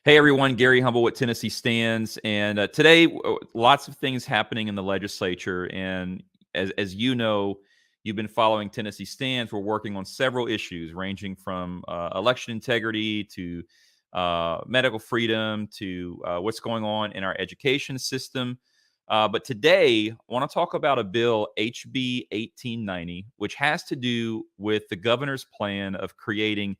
Hey everyone, Gary Humble with Tennessee Stands, and today lots of things happening in the legislature. And as you know, you've been following Tennessee Stands. We're working on several issues, ranging from election integrity to medical freedom to what's going on in our education system. But today, I want to talk about a bill, HB 1890, which has to do with the governor's plan of creating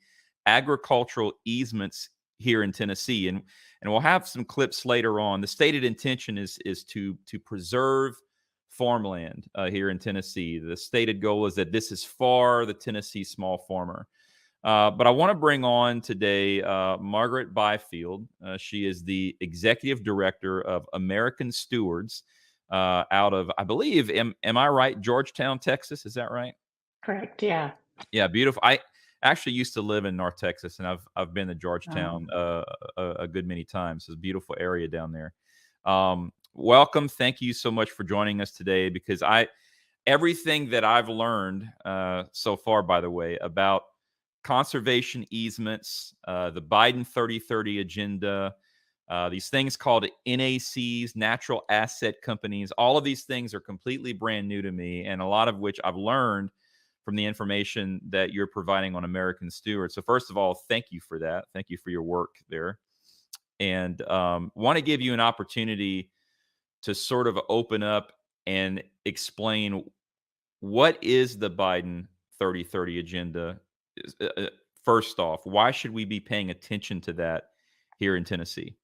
agricultural easements here in Tennessee, and we'll have some clips later on. The stated intention is to preserve farmland here in Tennessee. The stated goal is that this is for the Tennessee small farmer. But I want to bring on today Margaret Byfield. She is the executive director of American Stewards out of, I believe, am I right, Georgetown, Texas? Is that right? Correct. Yeah. Yeah, beautiful. I actually used to live in North Texas, and I've been to Oh, Georgetown a good many times. It's a beautiful area down there. Welcome. Thank you so much for joining us today, because everything that I've learned so far, by the way, about conservation easements, the Biden 3030 agenda, these things called NACs, natural asset companies, all of these things are completely brand new to me, and a lot of which I've learned from the information that you're providing on American Steward. So first of all, thank you for that. Thank you for your work there. And want to give you an opportunity to sort of open up and explain what is the Biden 3030 agenda. First off, why should we be paying attention to that here in Tennessee?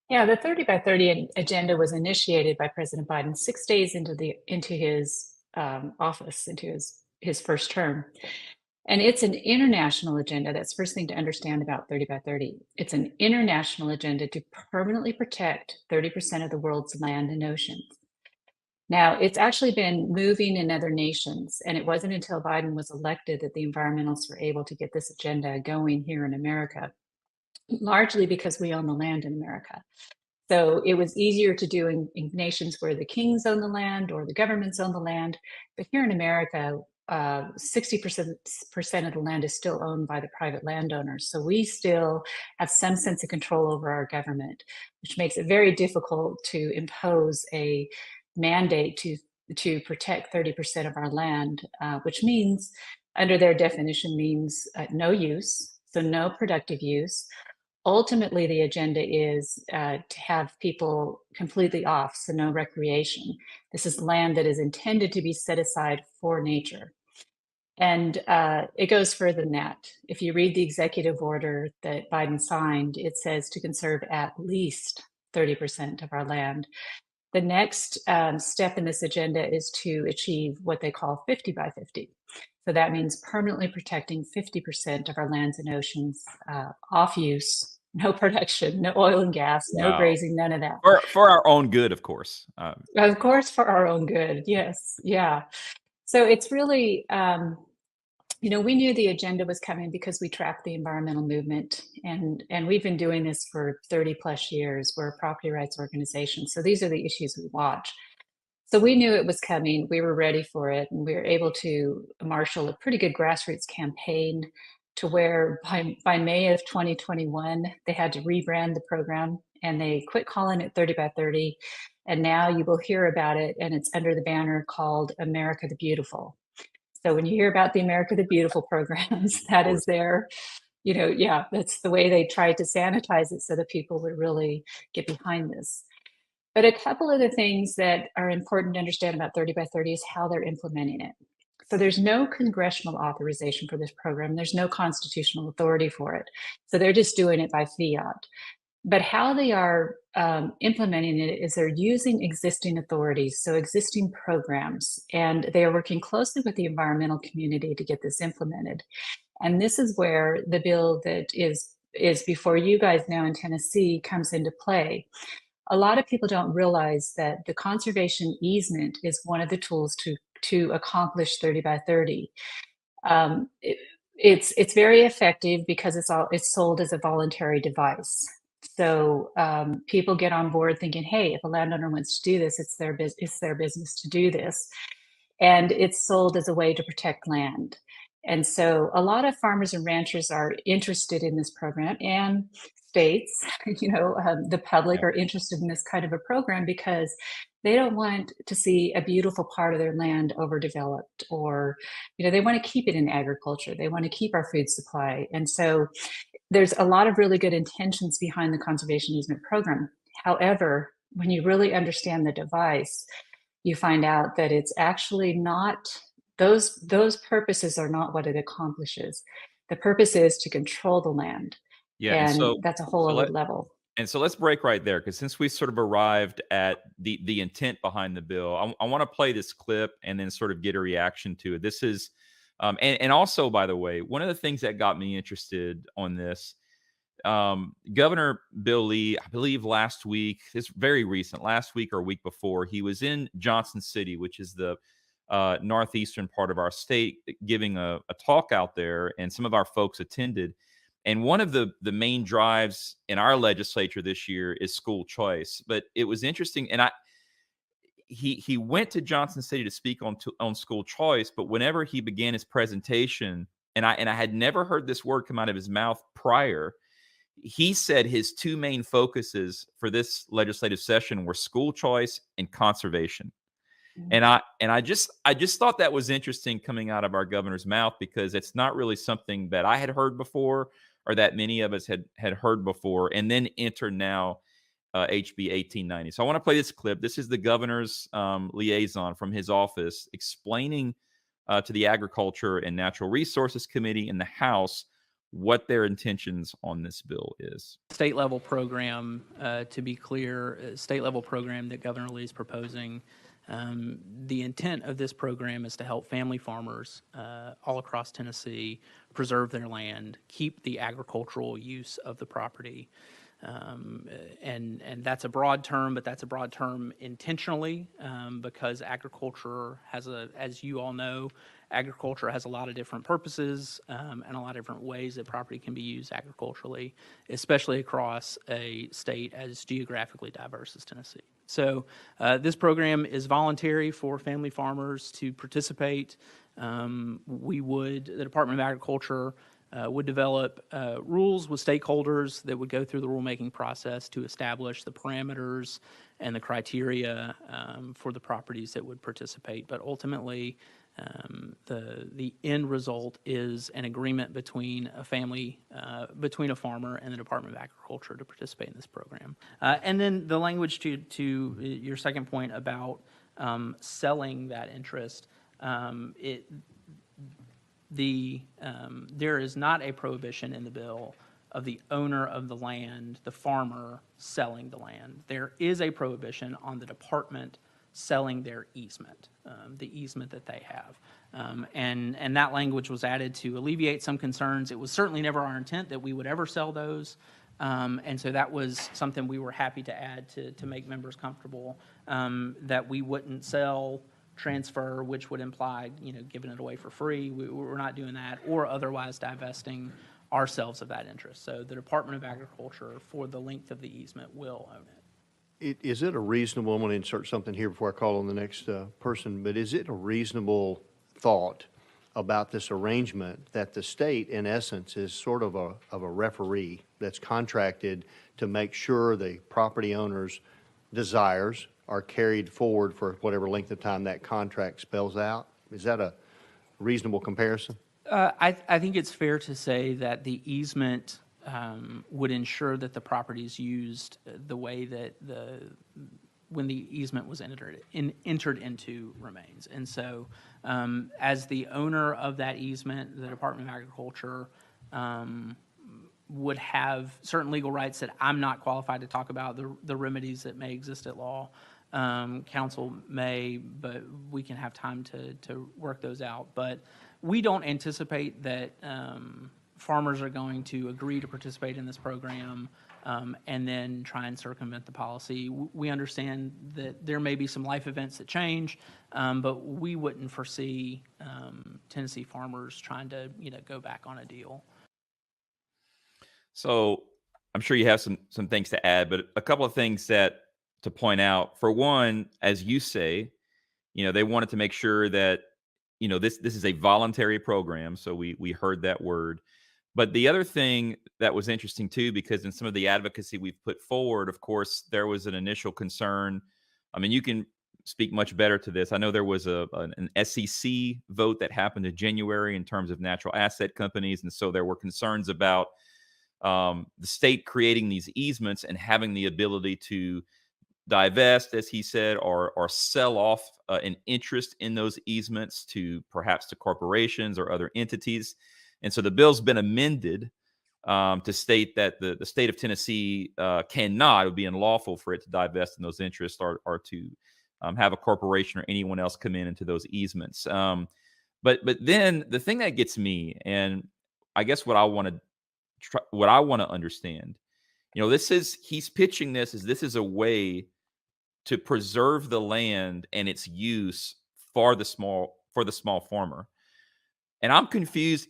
yeah. The 30 by 30 agenda was initiated by President Biden 6 days into his office, into his first term, and it's an international agenda. That's the first thing to understand about 30 by 30. It's an international agenda to permanently protect 30% of the world's land and oceans. Now, it's actually been moving in other nations, and it wasn't until Biden was elected that the environmentalists were able to get this agenda going here in America, largely because we own the land in America. So it was easier to do in nations where the kings own the land or the governments own the land. But here in America, 60% of the land is still owned by the private landowners. So we still have some sense of control over our government, which makes it very difficult to impose a mandate to protect 30% of our land, which means, under their definition, means no use, so no productive use. Ultimately, the agenda is to have people completely off, so no recreation. This is land that is intended to be set aside for nature. And it goes further than that. If you read the executive order that Biden signed, it says to conserve at least 30% of our land. The next step in this agenda is to achieve what they call 50 by 50. So that means permanently protecting 50% of our lands and oceans off use, no production, no oil and gas, no Wow. grazing, none of that. For our own good, of course. Of course, for our own good. Yes. Yeah. So it's really, we knew the agenda was coming because we tracked the environmental movement, and we've been doing this for 30 plus years. We're a property rights organization. So these are the issues we watch. So we knew it was coming. We were ready for it, and we were able to marshal a pretty good grassroots campaign to where by May of 2021, they had to rebrand the program, and they quit calling it 30 by 30. And now you will hear about it, and it's under the banner called America the Beautiful. So when you hear about the America the Beautiful programs, Of that is course. their, yeah, that's the way they tried to sanitize it so that people would really get behind this. But a couple other things that are important to understand about 30 by 30 is how they're implementing it. So there's no congressional authorization for this program. There's no constitutional authority for it. So they're just doing it by fiat. But how they are implementing it is they're using existing authorities, so existing programs, and they are working closely with the environmental community to get this implemented. And this is where the bill that is before you guys now in Tennessee comes into play. A lot of people don't realize that the conservation easement is one of the tools to accomplish 30 by 30. It's very effective because it's sold as a voluntary device. So people get on board thinking, hey, if a landowner wants to do this, it's their business to do this. And it's sold as a way to protect land. And so a lot of farmers and ranchers are interested in this program, and states, the public Yeah. are interested in this kind of a program because they don't want to see a beautiful part of their land overdeveloped, or, they want to keep it in agriculture. They want to keep our food supply. And so there's a lot of really good intentions behind the conservation easement program. However, when you really understand the device, you find out that it's actually not, those purposes are not what it accomplishes. The purpose is to control the land, Yeah. And and so, that's a whole so other let, level. And so let's break right there, because since we sort of arrived at the intent behind the bill, I want to play this clip and then sort of get a reaction to it. This is, and also, by the way, one of the things that got me interested on this, Governor Bill Lee, I believe last week, it's very recent, last week or week before, he was in Johnson City, which is the northeastern part of our state, giving a talk out there, and some of our folks attended. And one of the main drives in our legislature this year is school choice. But it was interesting, and he went to Johnson City to speak on school choice. But whenever he began his presentation, and I had never heard this word come out of his mouth prior, he said his two main focuses for this legislative session were school choice and conservation. Mm. And I just thought that was interesting coming out of our governor's mouth, because it's not really something that I had heard before, or that many of us had heard before. And then enter now HB 1890. So I want to play this clip. This is the governor's liaison from his office explaining to the Agriculture and Natural Resources Committee in the House what their intentions on this bill is. State level program, to be clear, state level program that Governor Lee is proposing. The intent of this program is to help family farmers all across Tennessee preserve their land, keep the agricultural use of the property. And that's a broad term, but that's a broad term intentionally, because agriculture has as you all know, agriculture has a lot of different purposes and a lot of different ways that property can be used agriculturally, especially across a state as geographically diverse as Tennessee. So this program is voluntary for family farmers to participate. The Department of Agriculture would develop rules with stakeholders that would go through the rulemaking process to establish the parameters and the criteria for the properties that would participate. But ultimately, the end result is an agreement between a family, between a farmer and the Department of Agriculture to participate in this program. And then the language to your second point about selling that interest, there is not a prohibition in the bill of the owner of the land, the farmer, selling the land. There is a prohibition on the department selling their easement, the easement that they have. And that language was added to alleviate some concerns. It was certainly never our intent that we would ever sell those. And so that was something we were happy to add to make members comfortable, that we wouldn't sell, transfer, which would imply, giving it away for free. We're not doing that, or otherwise divesting ourselves of that interest. So the Department of Agriculture, for the length of the easement, will own it. Is it a reasonable, I'm going to insert something here before I call on the next person, but is it a reasonable thought about this arrangement that the state, in essence, is sort of a referee that's contracted to make sure the property owner's desires are carried forward for whatever length of time that contract spells out? Is that a reasonable comparison? I think it's fair to say that the easement would ensure that the property is used the way that when the easement was entered into remains. And so as the owner of that easement, the Department of Agriculture would have certain legal rights that I'm not qualified to talk about, the remedies that may exist at law. Council may, but we can have time to work those out. But we don't anticipate that farmers are going to agree to participate in this program and then try and circumvent the policy. We understand that there may be some life events that change, but we wouldn't foresee Tennessee farmers trying to go back on a deal. So I'm sure you have some things to add, but a couple of things to point out. For one, as you say, they wanted to make sure that this is a voluntary program, so we heard that word. But the other thing that was interesting too, because in some of the advocacy we've put forward, of course, there was an initial concern. I mean, you can speak much better to this. I know there was an SEC vote that happened in January in terms of natural asset companies, and so there were concerns about the state creating these easements and having the ability to divest, as he said, or sell off an interest in those easements to perhaps to corporations or other entities. And so the bill's been amended to state that the state of Tennessee cannot, it would be unlawful for it to divest in those interests or to have a corporation or anyone else come into those easements. But then the thing that gets me, and I guess what I want to understand, he's pitching this as a way to preserve the land and its use for the small farmer. And I'm confused.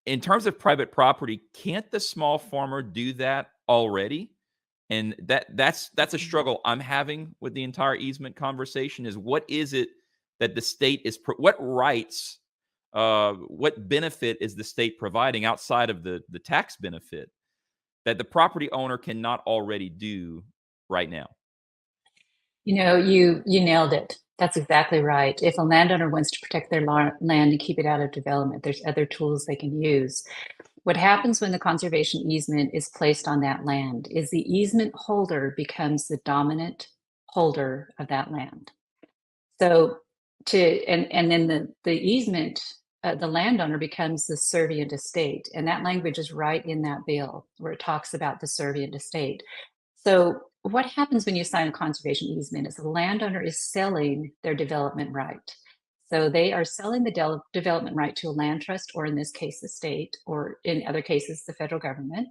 In terms of private property, can't the small farmer do that already? And that's a struggle I'm having with the entire easement conversation. Is what is it that the state is what rights, what benefit is the state providing outside of the tax benefit that the property owner cannot already do right now? You nailed it. That's exactly right. If a landowner wants to protect their land and keep it out of development, there's other tools they can use. What happens when the conservation easement is placed on that land is the easement holder becomes the dominant holder of that land. So and then the easement, the landowner becomes the servient estate, and that language is right in that bill where it talks about the servient estate. So what happens when you sign a conservation easement is the landowner is selling their development right. So they are selling the development right to a land trust, or in this case, the state, or in other cases, the federal government.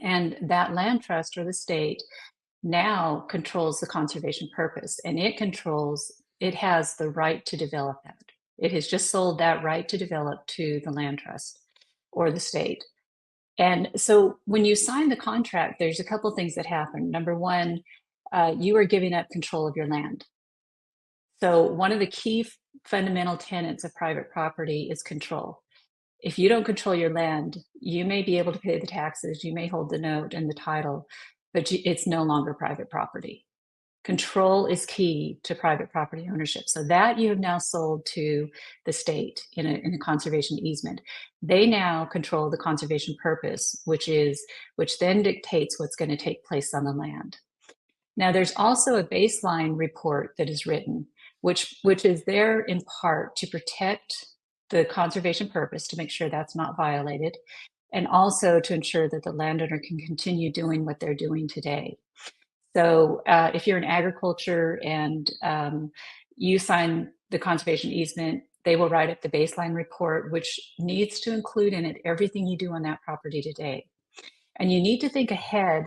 And that land trust or the state now controls the conservation purpose, and it has the right to develop that. It has just sold that right to develop to the land trust or the state. And so when you sign the contract, there's a couple things that happen. Number one, you are giving up control of your land. So one of the key fundamental tenets of private property is control. If you don't control your land, you may be able to pay the taxes, you may hold the note and the title, but it's no longer private property. Control is key to private property ownership. So that you have now sold to the state in a conservation easement. They now control the conservation purpose, which then dictates what's going to take place on the land. Now, there's also a baseline report that is written, which is there in part to protect the conservation purpose, to make sure that's not violated, and also to ensure that the landowner can continue doing what they're doing today. So if you're in agriculture and you sign the conservation easement, they will write up the baseline report, which needs to include in it everything you do on that property today. And you need to think ahead,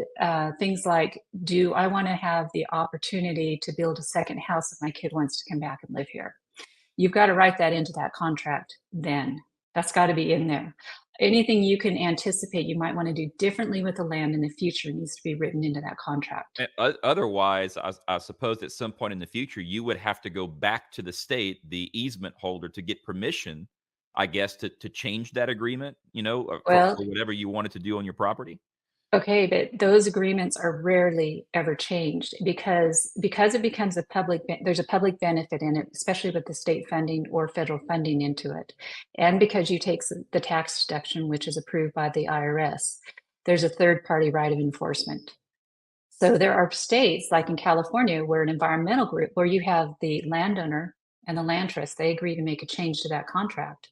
things like, do I want to have the opportunity to build a second house if my kid wants to come back and live here? You've got to write that into that contract then. That's got to be in there. Anything you can anticipate you might want to do differently with the land in the future needs to be written into that contract. Otherwise, I suppose at some point in the future, you would have to go back to the state, the easement holder, to get permission, I guess, to change that agreement, for whatever you wanted to do on your property. Okay, but those agreements are rarely ever changed because it becomes there's a public benefit in it, especially with the state funding or federal funding into it. And because you take the tax deduction, which is approved by the IRS, there's a third party right of enforcement. So there are states like in California where an environmental group, where you have the landowner and the land trust, they agree to make a change to that contract.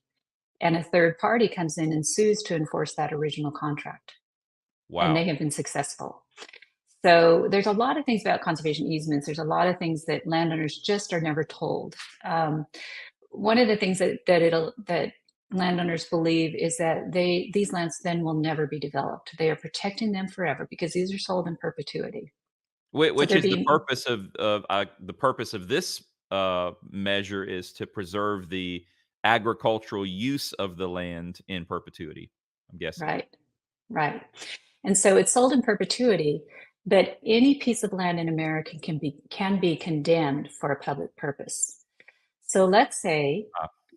And a third party comes in and sues to enforce that original contract. Wow. And they have been successful. So there's a lot of things about conservation easements. There's a lot of things that landowners just are never told. One of the things that landowners believe is that these lands then will never be developed. They are protecting them forever because these are sold in perpetuity. Which is the purpose of this measure, is to preserve the agricultural use of the land in perpetuity, I'm guessing. Right. And so it's sold in perpetuity, but any piece of land in America can be condemned for a public purpose. So let's say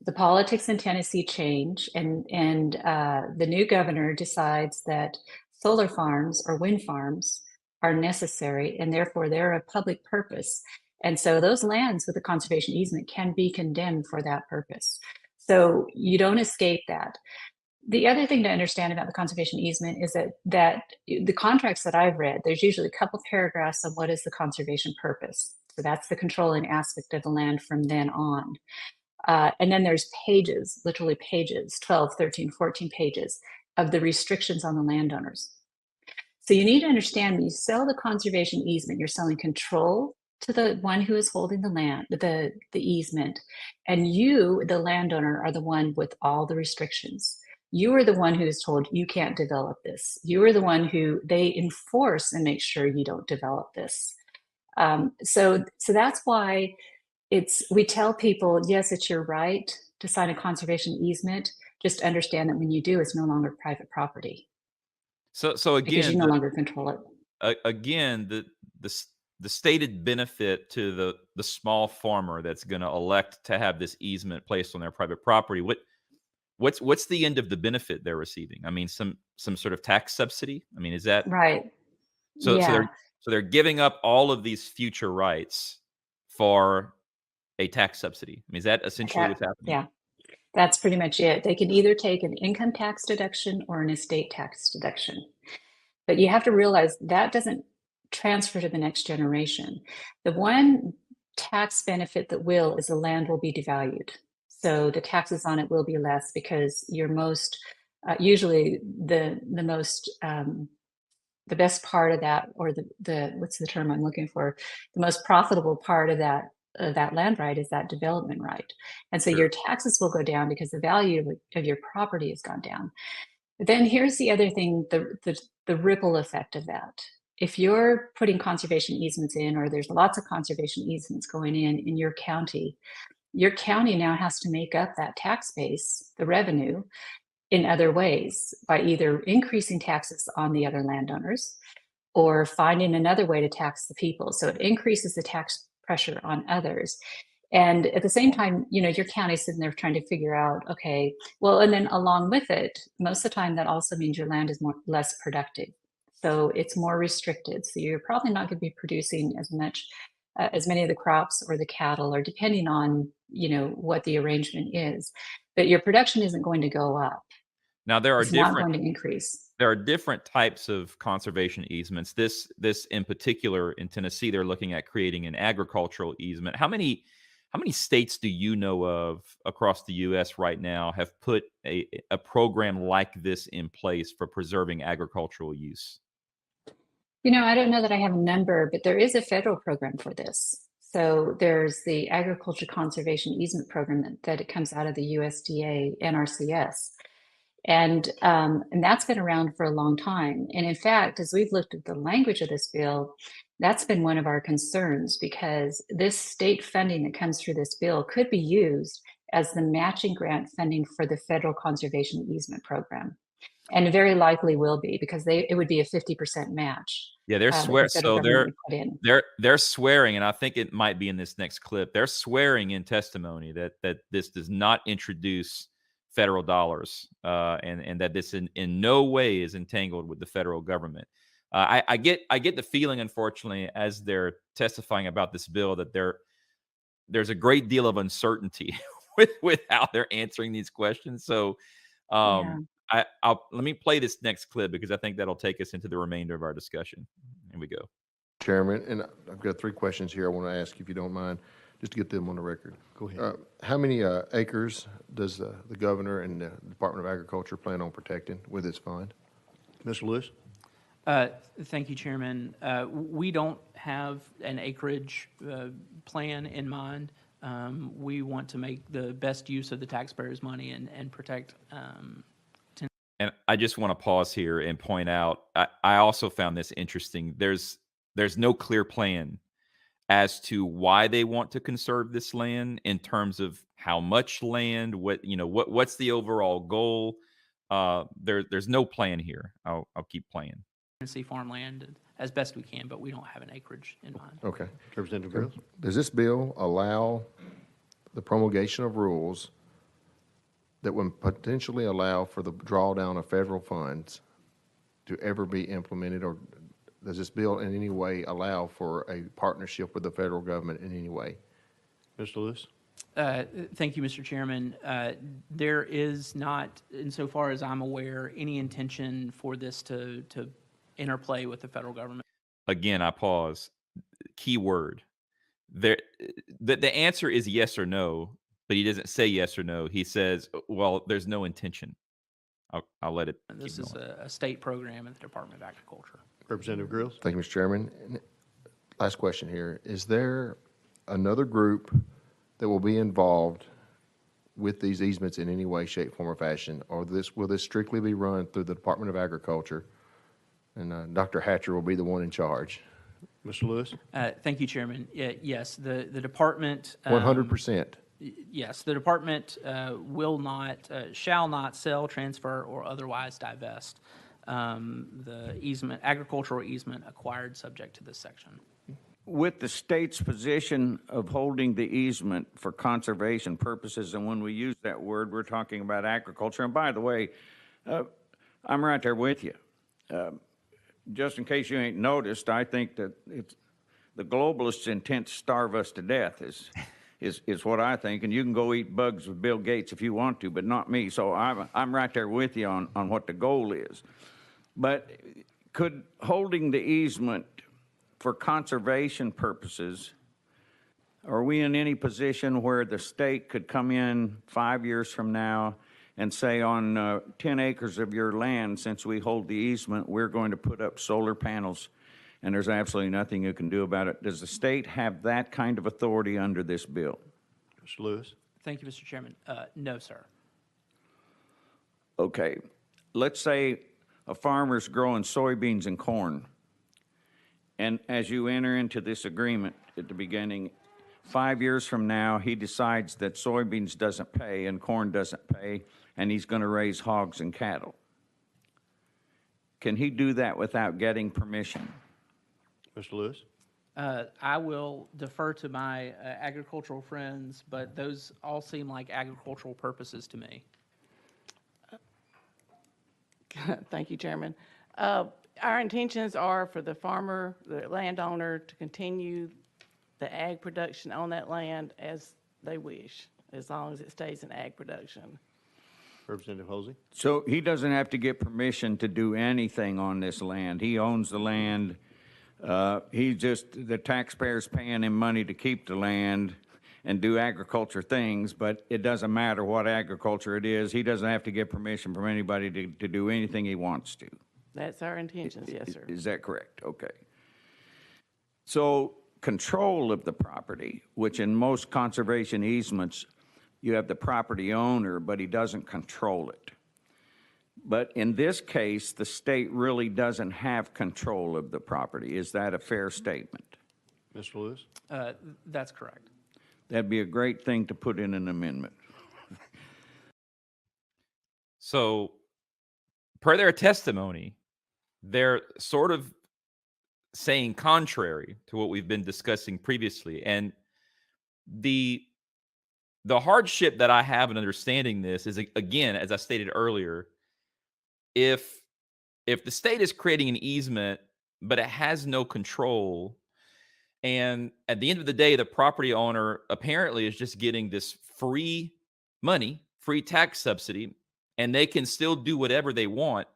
the politics in Tennessee change, and the new governor decides that solar farms or wind farms are necessary, and therefore they're a public purpose. And so those lands with a conservation easement can be condemned for that purpose. So you don't escape that. The other thing to understand about the conservation easement is that the contracts that I've read, there's usually a couple paragraphs of what is the conservation purpose. So that's the controlling aspect of the land from then on. And then there's pages, literally pages, 12, 13, 14 pages of the restrictions on the landowners. So you need to understand when you sell the conservation easement, you're selling control to the one who is holding the land, the easement. And you, the landowner, are the one with all the restrictions. You are the one who is told you can't develop this. You are the one who they enforce and make sure you don't develop this. So that's why we tell people, yes, it's your right to sign a conservation easement. Just understand that when you do, it's no longer private property So because you again, no longer control it. again, the stated benefit to the small farmer that's going to elect to have this easement placed on their private property. What's the end of the benefit they're receiving? I mean, some sort of tax subsidy. I mean, is that Right. so? Yeah. So they're giving up all of these future rights for a tax subsidy. I mean, is that essentially what's happening? Yeah. That's pretty much it. They can either take an income tax deduction or an estate tax deduction. But you have to realize that doesn't transfer to the next generation. The one tax benefit that will is the land will be devalued. So the taxes on it will be less because your most, usually the most, the best part of that, or the what's the term I'm looking for? The most profitable part of that land right is that development right. And so Sure. your taxes will go down because the value of your property has gone down. But then here's the other thing, the ripple effect of that. If you're putting conservation easements in, or there's lots of conservation easements going in your county now has to make up that tax base, the revenue, in other ways by either increasing taxes on the other landowners or finding another way to tax the people. So it increases the tax pressure on others. And at the same time, your county's sitting there trying to figure out, okay, well, and then along with it, most of the time that also means your land is less productive. So it's more restricted. So you're probably not going to be producing as much, as many of the crops or the cattle, or depending on, what the arrangement is. But your production isn't going to go up. Now It's not going to increase. there are different types of conservation easements. This in particular in Tennessee, they're looking at creating an agricultural easement. How many states do you know of across the U.S. right now have put a program like this in place for preserving agricultural use? I don't know that I have a number, but there is a federal program for this. So there's the Agriculture Conservation Easement Program that it comes out of the USDA NRCS. And that's been around for a long time. And in fact, as we've looked at the language of this bill, that's been one of our concerns, because this state funding that comes through this bill could be used as the matching grant funding for the federal conservation easement program. And it very likely will be, because it would be a 50% match. Yeah, they're The federal government would put in. they're swearing, and I think it might be in this next clip. They're swearing in testimony that this does not introduce federal dollars, and that this in no way is entangled with the federal government. I get the feeling, unfortunately, as they're testifying about this bill, that there's a great deal of uncertainty with how they're answering these questions. So, Yeah. let me play this next clip, because I think that'll take us into the remainder of our discussion. Here we go. Chairman, and I've got 3 questions here I want to ask, if you don't mind, just to get them on the record. Go ahead. How many acres does the governor and the Department of Agriculture plan on protecting with its fund? Mr. Lewis? Thank you, Chairman. We don't have an acreage plan in mind. We want to make the best use of the taxpayers' money and protect. And I just want to pause here and point out, I also found this interesting. There's no clear plan as to why they want to conserve this land, in terms of how much land, what's the overall goal. There's no plan here. I'll keep playing. Tennessee farmland as best we can, but we don't have an acreage in mind. Okay. Representative Grills? Does this bill allow the promulgation of rules that would potentially allow for the drawdown of federal funds to ever be implemented, or does this bill in any way allow for a partnership with the federal government in any way? Mr. Lewis? Thank you, Mr. Chairman. There is not, insofar as I'm aware, any intention for this to interplay with the federal government. Again, I pause. Key word. There, the answer is yes or no, but he doesn't say yes or no. He says, well, there's no intention. I'll let it This keep is going. a state program in the Department of Agriculture. Representative Grills? Thank you, Mr. Chairman. And last question here. Is there another group that will be involved with these easements in any way, shape, form, or fashion? Or will this strictly be run through the Department of Agriculture? And Dr. Hatcher will be the one in charge. Mr. Lewis? Thank you, Chairman. Yes, the department. 100%. Yes, the department will not, shall not sell, transfer, or otherwise divest the easement, agricultural easement acquired subject to this section. With the state's position of holding the easement for conservation purposes, and when we use that word, we're talking about agriculture. And by the way, I'm right there with you. Just in case you ain't noticed, I think that it's the globalists' intent to starve us to death is what I think. And you can go eat bugs with Bill Gates if you want to, but not me. So I'm right there with you on what the goal is. But could holding the easement for conservation purposes, are we in any position where the state could come in 5 years from now and say on 10 acres of your land, since we hold the easement, we're going to put up solar panels and there's absolutely nothing you can do about it? Does the state have that kind of authority under this bill? Mr. Lewis? Thank you, Mr. Chairman. No, sir. Okay, let's say a farmer's growing soybeans and corn. And as you enter into this agreement at the beginning, 5 years from now, he decides that soybeans doesn't pay and corn doesn't pay, and he's going to raise hogs and cattle. Can he do that without getting permission? Mr. Lewis? I will defer to my agricultural friends, but those all seem like agricultural purposes to me. Thank you, Chairman. Our intentions are for the farmer, the landowner, to continue the ag production on that land as they wish, as long as it stays in ag production. Representative Hosey? So he doesn't have to get permission to do anything on this land. He owns the land. The taxpayer's paying him money to keep the land and do agriculture things, but it doesn't matter what agriculture it is. He doesn't have to get permission from anybody to do anything he wants to. That's our intentions, yes, sir. Is that correct? Okay. So control of the property, which in most conservation easements, you have the property owner, but he doesn't control it. But in this case, the state really doesn't have control of the property. Is that a fair statement? Mr. Lewis? That's correct. That'd be a great thing to put in an amendment. So, per their testimony, they're sort of saying contrary to what we've been discussing previously. And the hardship that I have in understanding this is, again, as I stated earlier, if the state is creating an easement, but it has no control, and at the end of the day, the property owner apparently is just getting this free money, free tax subsidy, and they can still do whatever they want,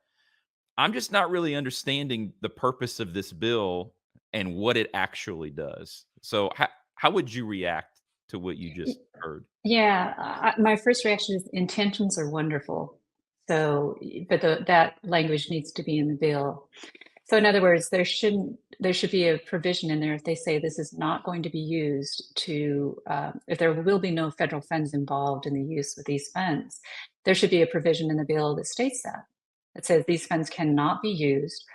I'm just not really understanding the purpose of this bill and what it actually does. So how would you react to what you just heard? Yeah, my first reaction is intentions are wonderful. So, but that language needs to be in the bill. So in other words, there should be a provision in there if they say this is not going to be used to, if there will be no federal funds involved in the use of these funds, there should be a provision in the bill that states that. It says these funds cannot be used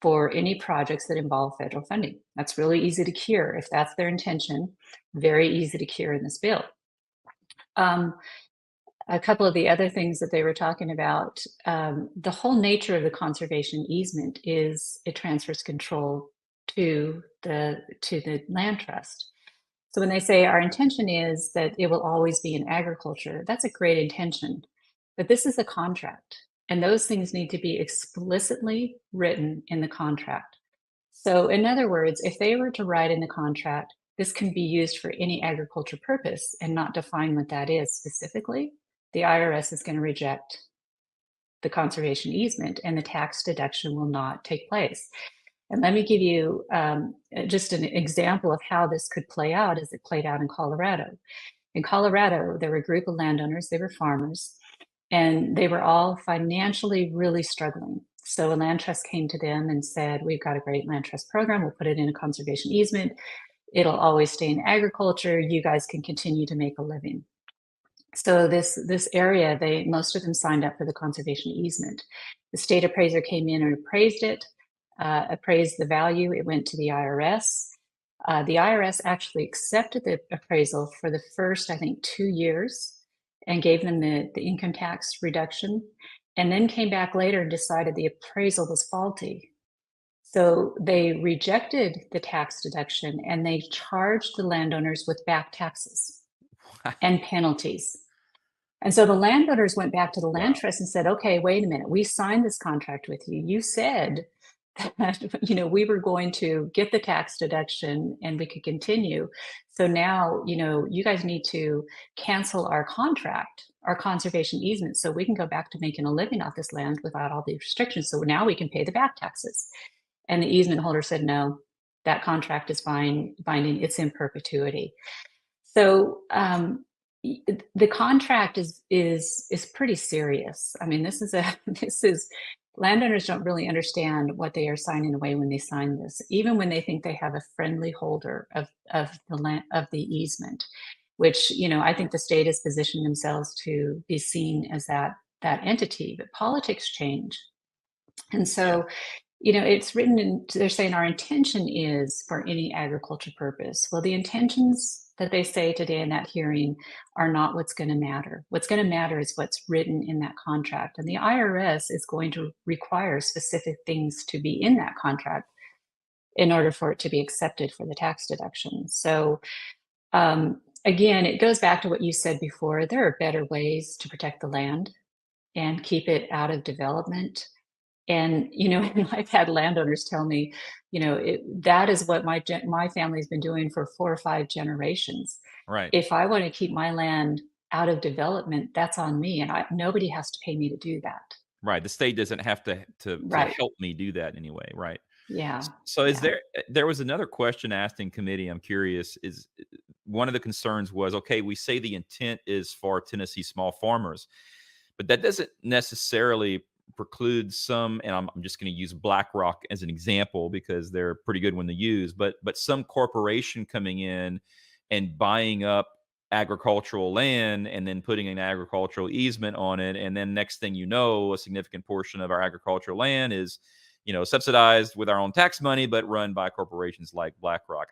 for any projects that involve federal funding. That's really easy to cure. If that's their intention, very easy to cure in this bill. A couple of the other things that they were talking about, the whole nature of the conservation easement is it transfers control to the land trust. So when they say our intention is that it will always be in agriculture, that's a great intention. But this is a contract, and those things need to be explicitly written in the contract. So in other words, if they were to write in the contract, this can be used for any agriculture purpose and not define what that is specifically, the IRS is going to reject the conservation easement and the tax deduction will not take place. And let me give you just an example of how this could play out as it played out in Colorado. In Colorado, there were a group of landowners, they were farmers, and they were all financially really struggling. So a land trust came to them and said, we've got a great land trust program, we'll put it in a conservation easement. It'll always stay in agriculture. You guys can continue to make a living. So this area, most of them signed up for the conservation easement. The state appraiser came in and appraised it, appraised the value. It went to the IRS. The IRS actually accepted the appraisal for the first, I think, 2 years and gave them the income tax reduction, and then came back later and decided the appraisal was faulty. So they rejected the tax deduction and they charged the landowners with back taxes and penalties. And so the landowners went back to the land trust and said, okay, wait a minute, we signed this contract with you. You said that, we were going to get the tax deduction and we could continue. So now, you guys need to cancel our contract, our conservation easement, so we can go back to making a living off this land without all the restrictions. So now we can pay the back taxes. And the easement holder said, no, that contract is binding, it's in perpetuity. So the contract is pretty serious. I mean, this is landowners don't really understand what they are signing away when they sign this, even when they think they have a friendly holder of the easement, which I think the state has positioned themselves to be seen as that entity. But politics change, and so it's written in. They're saying our intention is for any agriculture purpose. Well, the intentions that they say today in that hearing are not what's going to matter. What's going to matter is what's written in that contract. And the IRS is going to require specific things to be in that contract in order for it to be accepted for the tax deduction. So again, it goes back to what you said before. There are better ways to protect the land and keep it out of development. And, and I've had landowners tell me, that is what my family's been doing for 4 or 5 generations. Right. If I want to keep my land out of development, that's on me. And nobody has to pay me to do that. Right. The state doesn't have to Right. help me do that anyway. Right. Yeah. So there was another question asked in committee. I'm curious, is one of the concerns was, okay, we say the intent is for Tennessee small farmers, but that doesn't necessarily preclude some, and I'm just going to use BlackRock as an example because they're pretty good when they use, but some corporation coming in and buying up agricultural land and then putting an agricultural easement on it, and then next thing you know, a significant portion of our agricultural land is subsidized with our own tax money but run by corporations like BlackRock.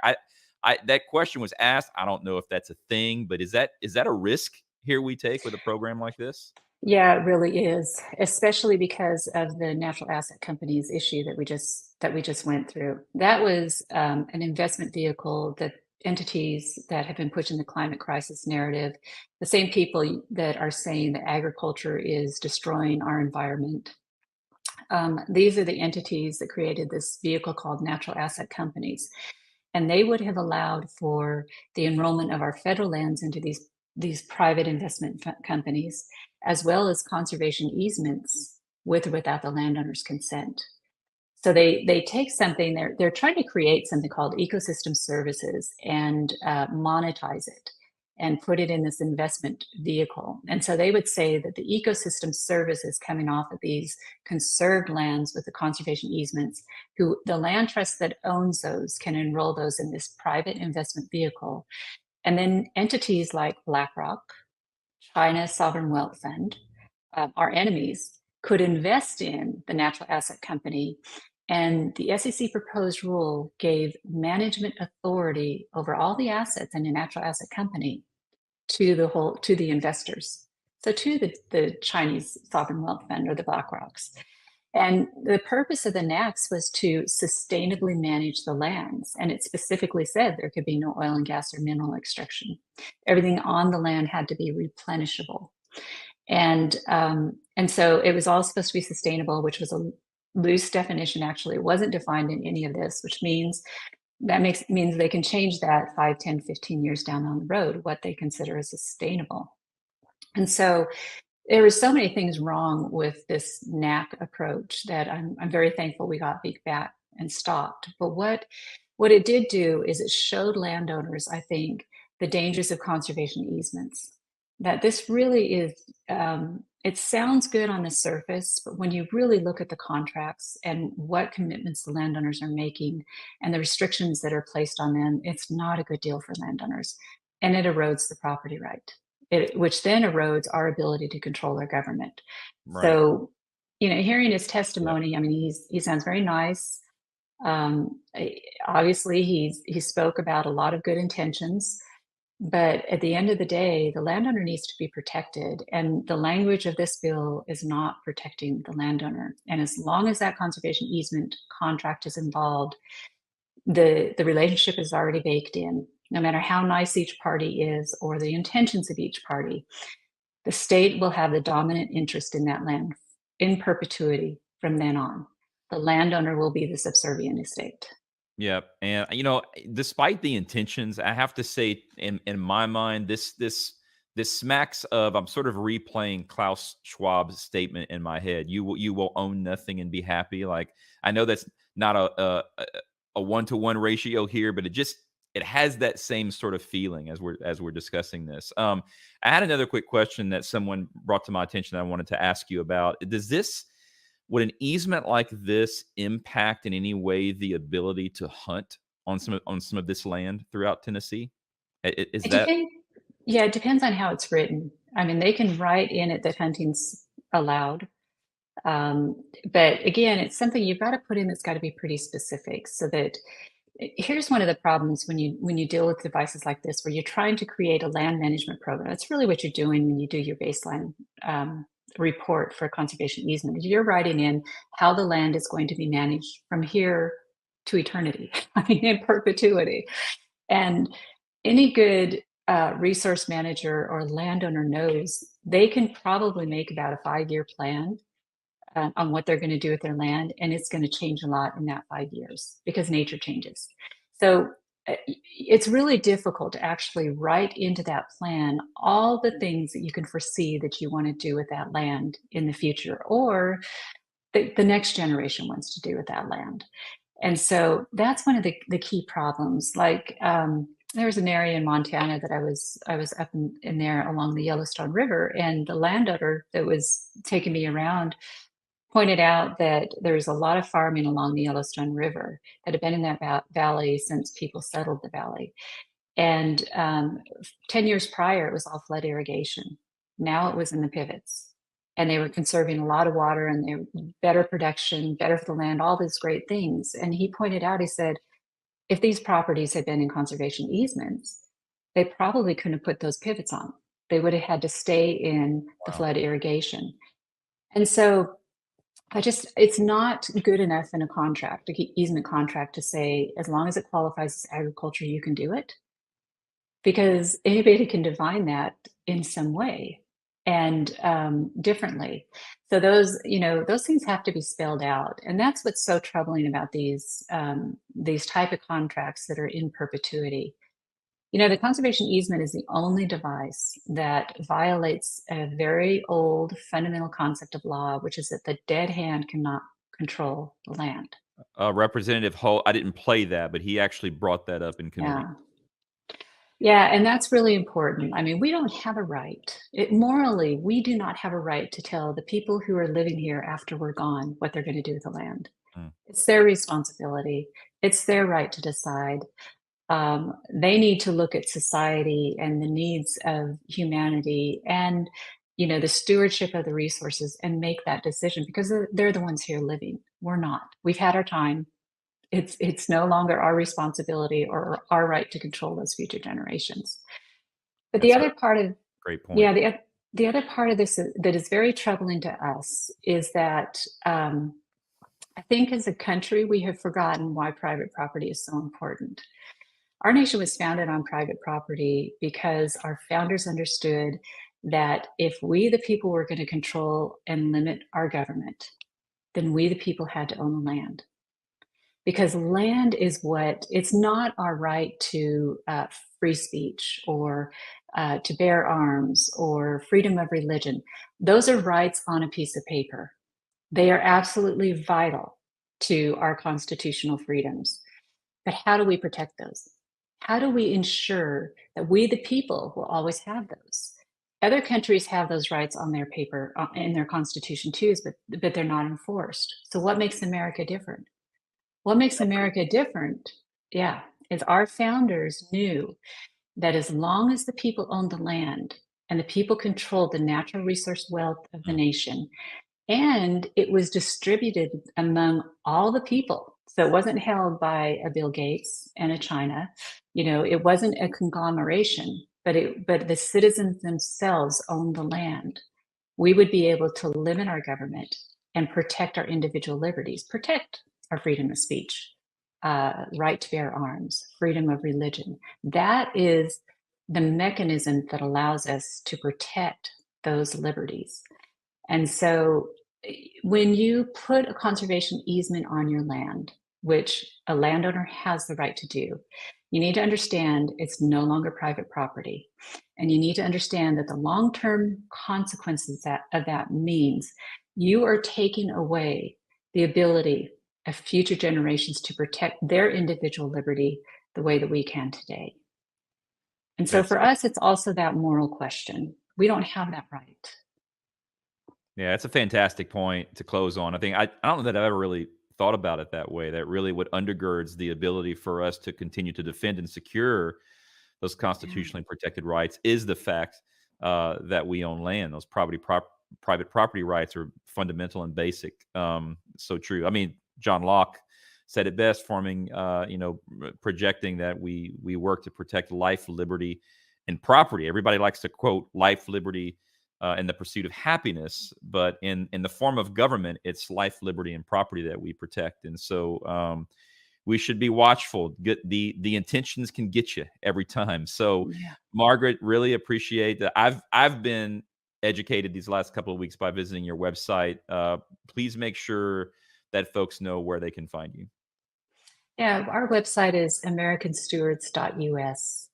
That question was asked. I don't know if that's a thing, but is that a risk here we take with a program like this? Yeah, it really is, especially because of the natural asset companies issue that we just went through. That was an investment vehicle that entities that have been pushing the climate crisis narrative, the same people that are saying that agriculture is destroying our environment. These are the entities that created this vehicle called natural asset companies. And they would have allowed for the enrollment of our federal lands into these private investment companies, as well as conservation easements with or without the landowner's consent. So they take something, they're trying to create something called ecosystem services and monetize it and put it in this investment vehicle. And so they would say that the ecosystem services coming off of these conserved lands with the conservation easements, the land trust that owns those can enroll those in this private investment vehicle. And then entities like BlackRock, China's sovereign wealth fund, our enemies, could invest in the natural asset company. And the SEC proposed rule gave management authority over all the assets in a natural asset company to the investors. So to the Chinese sovereign wealth fund or the BlackRocks. And the purpose of the NACs was to sustainably manage the lands. And it specifically said there could be no oil and gas or mineral extraction. Everything on the land had to be replenishable. And so it was all supposed to be sustainable, which was a loose definition. Actually, it wasn't defined in any of this, which means they can change that 5, 10, 15 years down on the road, what they consider as sustainable. And so there were so many things wrong with this NAC approach that I'm very thankful we got beat back and stopped. But what it did do is it showed landowners, I think, the dangers of conservation easements. That this really is, it sounds good on the surface, but when you really look at the contracts and what commitments the landowners are making and the restrictions that are placed on them, it's not a good deal for landowners, and it erodes the property right. Which then erodes our ability to control our government. Right. So, hearing his testimony, I mean, he sounds very nice. Obviously, he spoke about a lot of good intentions, but at the end of the day, the landowner needs to be protected, and the language of this bill is not protecting the landowner. And as long as that conservation easement contract is involved, the relationship is already baked in. No matter how nice each party is or the intentions of each party, the state will have the dominant interest in that land in perpetuity from then on. The landowner will be the subservient estate. Yep. And despite the intentions, I have to say, in my mind, this smacks of, I'm sort of replaying Klaus Schwab's statement in my head. You will own nothing and be happy. Like, I know that's not a 1-to-1 ratio here, but it has that same sort of feeling as we're discussing this. I had another quick question that someone brought to my attention that I wanted to ask you about. Would an easement like this impact in any way the ability to hunt on some of this land throughout Tennessee? Is that? It depends on how it's written. I mean, they can write in it that hunting's allowed. But again, it's something you've got to put in that's got to be pretty specific, so that here's one of the problems when you deal with devices like this, where you're trying to create a land management program. That's really what you're doing when you do your baseline report for conservation easement. You're writing in how the land is going to be managed from here to eternity, I mean, in perpetuity. And any good resource manager or landowner knows they can probably make about a 5-year plan on what they're going to do with their land, and it's going to change a lot in that 5 years because nature changes. So it's really difficult to actually write into that plan all the things that you can foresee that you want to do with that land in the future, or the next generation wants to do with that land. And so that's one of the key problems. Like there was an area in Montana that I was up in there along the Yellowstone River, and the landowner that was taking me around pointed out that there's a lot of farming along the Yellowstone River that had been in that valley since people settled the valley. And 10 years prior, it was all flood irrigation. Now it was in the pivots. And they were conserving a lot of water, and they were better production, better for the land, all these great things. And he pointed out, he said, if these properties had been in conservation easements, they probably couldn't have put those pivots on. They would have had to stay in the flood irrigation. And so it's not good enough in a contract, an easement contract, to say, as long as it qualifies as agriculture, you can do it. Because anybody can define that in some way and differently. So those things have to be spelled out. And that's what's so troubling about these type of contracts that are in perpetuity. The conservation easement is the only device that violates a very old fundamental concept of law, which is that the dead hand cannot control the land. Representative Hull, I didn't play that, but he actually brought that up in committee. Yeah, and that's really important. I mean, we don't have a right. Morally, we do not have a right to tell the people who are living here after we're gone what they're going to do with the land. It's their responsibility. It's their right to decide. They need to look at society and the needs of humanity and, the stewardship of the resources and make that decision, because they're the ones here living. We're not. We've had our time. It's no longer our responsibility or our right to control those future generations. But the other part of great point. Yeah, the other part of this that is very troubling to us is that I think as a country we have forgotten why private property is so important. Our nation was founded on private property because our founders understood that if we, the people, were going to control and limit our government, then we, the people, had to own the land. Because land is it's not our right to free speech or to bear arms or freedom of religion. Those are rights on a piece of paper. They are absolutely vital to our constitutional freedoms. But how do we protect those? How do we ensure that we, the people, will always have those? Other countries have those rights on their paper, in their constitution too, but they're not enforced. So what makes America different? What makes America different, is our founders knew that as long as the people owned the land and the people controlled the natural resource wealth of the nation, and it was distributed among all the people, so it wasn't held by a Bill Gates and a China, it wasn't a conglomeration, but the citizens themselves owned the land, we would be able to limit our government and protect our individual liberties, protect our freedom of speech, right to bear arms, freedom of religion. That is the mechanism that allows us to protect those liberties. And so when you put a conservation easement on your land, which a landowner has the right to do, you need to understand it's no longer private property. And you need to understand that the long-term consequences of that means you are taking away the ability of future generations to protect their individual liberty the way that we can today. And so for us, it's also that moral question. We don't have that right. Yeah, it's a fantastic point to close on. I don't know that I've ever really thought about it that way. That really what undergirds the ability for us to continue to defend and secure those constitutionally protected rights is the fact that we own land. Those private property rights are fundamental and basic. So true. I mean, John Locke said it best, projecting that we work to protect life, liberty, and property. Everybody likes to quote life, liberty, and the pursuit of happiness, but in the form of government, it's life, liberty, and property that we protect. And so we should be watchful. The intentions can get you every time. So, Margaret, really appreciate that. I've been educated these last couple of weeks by visiting your website. Please make sure that folks know where they can find you. Yeah, our website is americanstewards.us.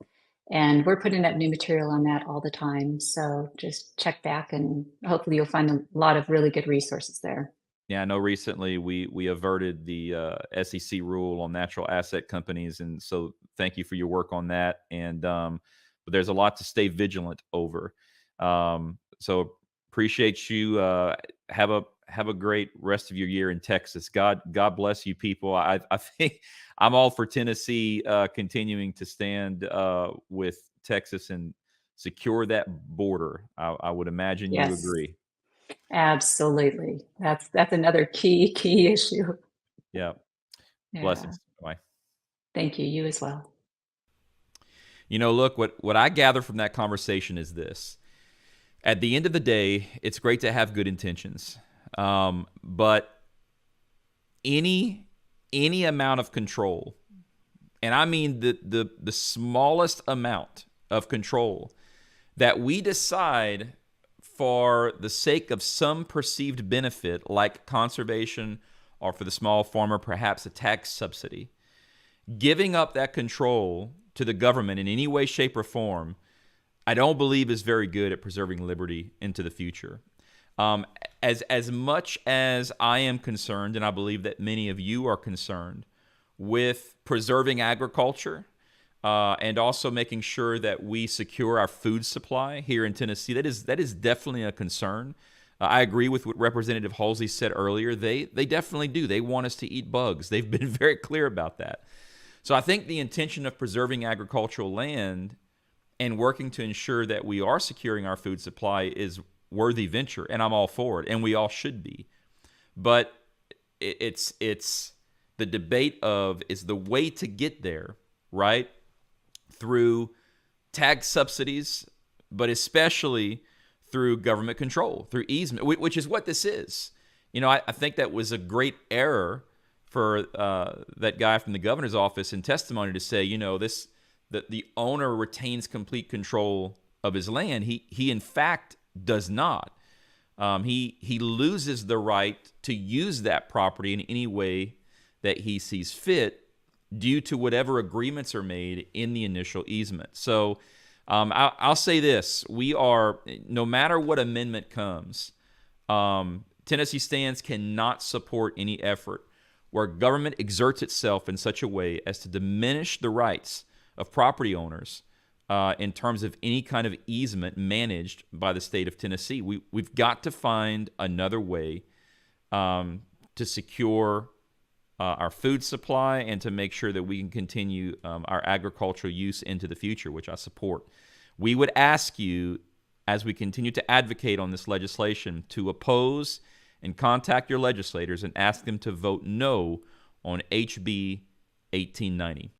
And we're putting up new material on that all the time. So just check back and hopefully you'll find a lot of really good resources there. Yeah, I know recently we averted the SEC rule on natural asset companies. And so thank you for your work on that. And but there's a lot to stay vigilant over. So appreciate you. Have a great rest of your year in Texas. God bless you people. I think I'm all for Tennessee continuing to stand with Texas and secure that border. I would imagine you agree. Absolutely. That's another key issue. Yeah. Blessings. Bye. Thank you. You as well. Look, what I gather from that conversation is this. At the end of the day, it's great to have good intentions. But any amount of control, and I mean the smallest amount of control that we decide for the sake of some perceived benefit, like conservation, or for the small farmer, perhaps a tax subsidy, giving up that control to the government in any way, shape, or form, I don't believe is very good at preserving liberty into the future. As much as I am concerned, and I believe that many of you are concerned, with preserving agriculture and also making sure that we secure our food supply here in Tennessee, that is definitely a concern. I agree with what Representative Halsey said earlier. They definitely do. They want us to eat bugs. They've been very clear about that. So I think the intention of preserving agricultural land and working to ensure that we are securing our food supply is worthy venture, and I'm all for it, and we all should be. But it's the debate of, is the way to get there, right, through tax subsidies, but especially through government control, through easement, which is what this is. I think that was a great error for that guy from the governor's office in testimony to say, that the owner retains complete control of his land. He in fact does not. He loses the right to use that property in any way that he sees fit due to whatever agreements are made in the initial easement. So I'll say this. We are, no matter what amendment comes, Tennessee Stands cannot support any effort where government exerts itself in such a way as to diminish the rights of property owners in terms of any kind of easement managed by the state of Tennessee. We've got to find another way to secure our food supply and to make sure that we can continue our agricultural use into the future, which I support. We would ask you, as we continue to advocate on this legislation, to oppose and contact your legislators and ask them to vote no on HB 1890.